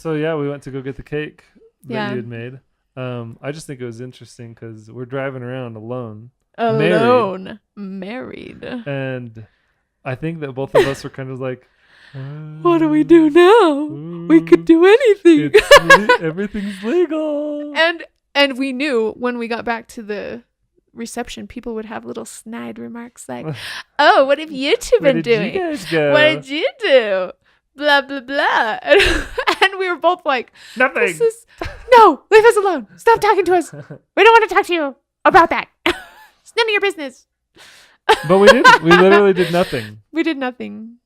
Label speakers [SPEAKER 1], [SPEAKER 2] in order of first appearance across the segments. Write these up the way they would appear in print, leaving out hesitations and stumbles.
[SPEAKER 1] So yeah, we went to go get the cake that you
[SPEAKER 2] Yeah.
[SPEAKER 1] had made. I just think it was interesting because we're driving around alone,
[SPEAKER 2] Married.
[SPEAKER 1] and I think that both of us were kind of like,
[SPEAKER 2] What do we do now? We could do anything.
[SPEAKER 1] Everything's legal.
[SPEAKER 2] And we knew when we got back to the reception, people would have little snide remarks like, "Oh, what have you two been doing?
[SPEAKER 1] You guys go?
[SPEAKER 2] What did you do? Blah blah blah." And we were both like,
[SPEAKER 1] Nothing.
[SPEAKER 2] No, leave us alone. Stop talking to us. We don't want to talk to you about that. It's none of your business.
[SPEAKER 1] But we didn't. We literally did nothing.
[SPEAKER 2] We did nothing.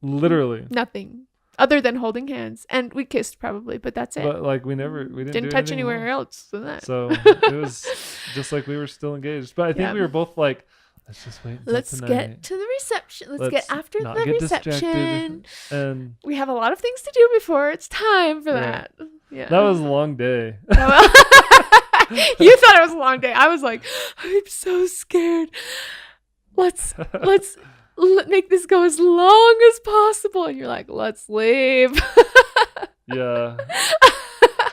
[SPEAKER 1] Literally.
[SPEAKER 2] Nothing. Other than holding hands. And we kissed probably, but that's it.
[SPEAKER 1] But like we didn't do
[SPEAKER 2] touch
[SPEAKER 1] anything
[SPEAKER 2] anywhere
[SPEAKER 1] more.
[SPEAKER 2] else than that.
[SPEAKER 1] So it was just like we were still engaged. But I think we were both like, let's just wait until
[SPEAKER 2] Let's
[SPEAKER 1] tonight.
[SPEAKER 2] Get to the reception. Let's get after
[SPEAKER 1] not
[SPEAKER 2] the
[SPEAKER 1] get
[SPEAKER 2] reception.
[SPEAKER 1] distracted. And
[SPEAKER 2] we have a lot of things to do before it's time for that. Yeah.
[SPEAKER 1] That was a long day.
[SPEAKER 2] You thought it was a long day. I was like, I'm so scared. Let's make this go as long as possible. And you're like, let's leave.
[SPEAKER 1] Yeah.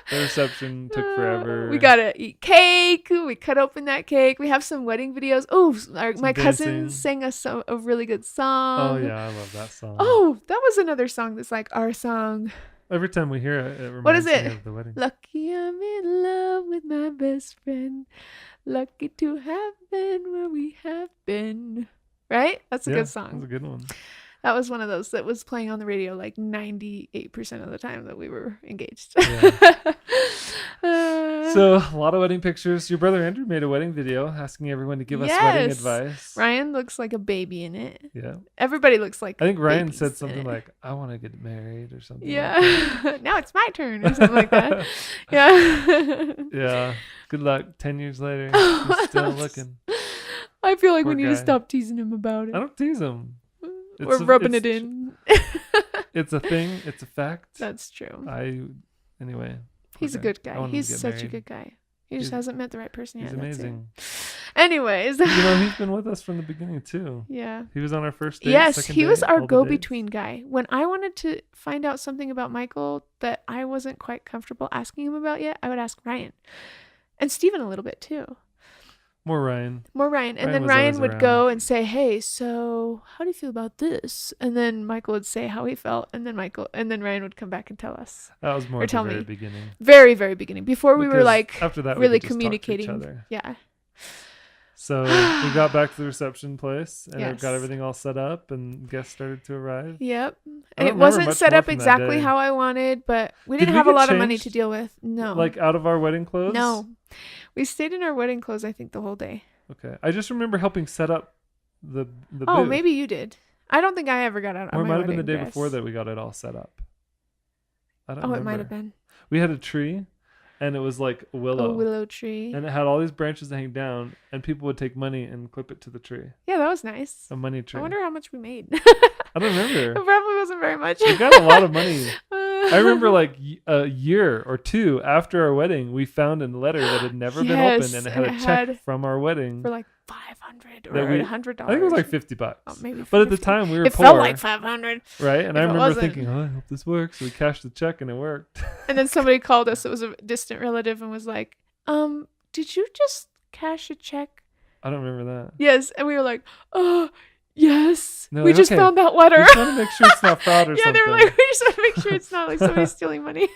[SPEAKER 1] The reception took forever.
[SPEAKER 2] We gotta eat cake. We cut open that cake. We have some wedding videos. Oh, my cousin sang us a really good song.
[SPEAKER 1] Oh yeah, I love that song.
[SPEAKER 2] Oh, that was another song that's like our song.
[SPEAKER 1] Every time we hear it, it reminds
[SPEAKER 2] what is
[SPEAKER 1] me
[SPEAKER 2] it?
[SPEAKER 1] of the wedding.
[SPEAKER 2] Lucky I'm in love with my best friend. Lucky to have been where we have been. Right? That's a good song.
[SPEAKER 1] That's a good one.
[SPEAKER 2] That was one of those that was playing on the radio like 98% of the time that we were engaged.
[SPEAKER 1] Yeah. So a lot of wedding pictures. Your brother Andrew made a wedding video asking everyone to give us wedding advice.
[SPEAKER 2] Ryan looks like a baby in it.
[SPEAKER 1] Yeah.
[SPEAKER 2] Everybody looks like
[SPEAKER 1] I think Ryan said something like, I want to get married or something.
[SPEAKER 2] Yeah. Like now it's my turn or something like that. Yeah.
[SPEAKER 1] Yeah. Good luck. 10 years later. He's still looking.
[SPEAKER 2] I feel like
[SPEAKER 1] Poor
[SPEAKER 2] we need to stop teasing him about it.
[SPEAKER 1] I don't tease him.
[SPEAKER 2] We're rubbing it in.
[SPEAKER 1] It's a thing. It's a fact.
[SPEAKER 2] That's true.
[SPEAKER 1] Anyway.
[SPEAKER 2] He's a good guy. He's such a good guy. He just hasn't met the right person yet.
[SPEAKER 1] He's amazing.
[SPEAKER 2] Anyways.
[SPEAKER 1] He's been with us from the beginning too.
[SPEAKER 2] Yeah.
[SPEAKER 1] He was on our first date.
[SPEAKER 2] Yes, he was our
[SPEAKER 1] go-between
[SPEAKER 2] go-between guy. When I wanted to find out something about Michael that I wasn't quite comfortable asking him about yet, I would ask Ryan. And Steven a little bit too.
[SPEAKER 1] More Ryan.
[SPEAKER 2] And then Ryan would go and say, hey, so how do you feel about this? And then Michael would say how he felt. And then Ryan would come back and tell us.
[SPEAKER 1] That was more at the very beginning.
[SPEAKER 2] Very, very beginning. Before we were like
[SPEAKER 1] after that,
[SPEAKER 2] really
[SPEAKER 1] we could
[SPEAKER 2] communicating.
[SPEAKER 1] just talk to each other.
[SPEAKER 2] Yeah.
[SPEAKER 1] So we got back to the reception place and
[SPEAKER 2] Yes.
[SPEAKER 1] got everything all set up and guests started to arrive.
[SPEAKER 2] Yep. And it wasn't set up exactly how I wanted, but we didn't have a lot of money to deal with. No.
[SPEAKER 1] Like out of our wedding clothes?
[SPEAKER 2] No. We stayed in our wedding clothes, I think, the whole day.
[SPEAKER 1] Okay. I just remember helping set up the
[SPEAKER 2] Oh,
[SPEAKER 1] booth.
[SPEAKER 2] maybe you did. I don't think I ever got out of my
[SPEAKER 1] Or it might have been
[SPEAKER 2] wedding
[SPEAKER 1] the day
[SPEAKER 2] dress.
[SPEAKER 1] before that we got it all set up. I don't remember.
[SPEAKER 2] It might have been.
[SPEAKER 1] We had a tree and it was like willow.
[SPEAKER 2] A willow tree.
[SPEAKER 1] And it had all these branches that hang down and people would take money and clip it to the tree.
[SPEAKER 2] Yeah, that was nice.
[SPEAKER 1] A money tree.
[SPEAKER 2] I wonder how much we made.
[SPEAKER 1] I don't remember.
[SPEAKER 2] It probably wasn't very much.
[SPEAKER 1] We got a lot of money. I remember like a year or two after our wedding, we found a letter that had never been opened and it had a check from our wedding.
[SPEAKER 2] For like $500 or $100.
[SPEAKER 1] I think it was like $50.
[SPEAKER 2] Oh, maybe
[SPEAKER 1] but at the time we were
[SPEAKER 2] poor. It felt like $500.
[SPEAKER 1] Right? And I remember thinking, I hope this works. So we cashed the check and it worked.
[SPEAKER 2] And then somebody called us. It was a distant relative and was like, did you just cash a check?
[SPEAKER 1] I don't remember that.
[SPEAKER 2] Yes. And we were like, oh, yes. We just found that letter.
[SPEAKER 1] We just want to make sure it's not fraud or something.
[SPEAKER 2] Yeah, they were like, we just want to make sure it's not like somebody stealing money.